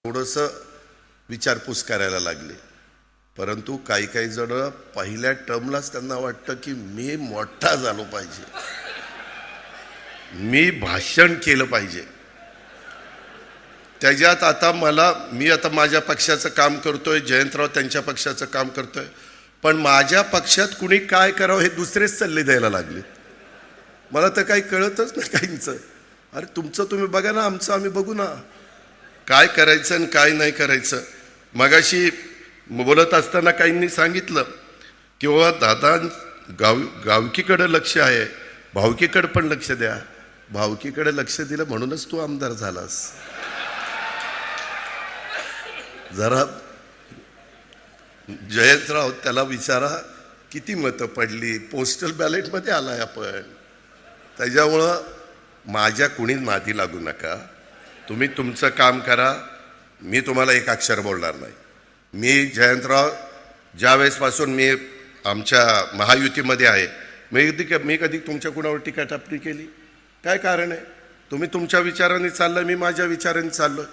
थोडंसं विचारपूस करायला लागले. परंतु काही काही जण पहिल्या टर्मलाच त्यांना वाटतं की मी मोठा झालो पाहिजे, मी भाषण केलं पाहिजे. त्याच्यात आता मी आता माझ्या पक्षाचं काम करतोय, जयंतराव त्यांच्या पक्षाचं काम करतोय, पण माझ्या पक्षात कुणी काय करावं हे दुसरेच सल्ले द्यायला लागले. मला तर काही कळतच नाही काहींचं. अरे तुमचं तुम्ही बघा ना, आमचं आम्ही बघू ना, काय करायचं आणि काय नाही करायचं. मगाशी बोलत असताना काहींनी सांगितलं की बाबा दादा गावकीकडे लक्ष आहे, भावकीकडे पण लक्ष द्या. भावकीकडे लक्ष दिलं म्हणूनच तू आमदार झालास. जरा जयंतराव त्याला विचारा किती मतं पडली, पोस्टल बॅलेटमध्ये आलाय आपण. त्याच्यामुळं माझ्या कुणी मादी लागू नका, तुम्ही तुमचं काम करा. मी तुम्हाला एक अक्षर बोलणार नाही. मी जयंतराव ज्यावेळेसपासून मी आमच्या महायुतीमध्ये आहे, मी कधी तुमच्या कुणावर टीका टिप्पणी केली? काय कारण आहे? तुम्ही तुमच्या विचाराने चाललं, मी माझ्या विचाराने चाललो.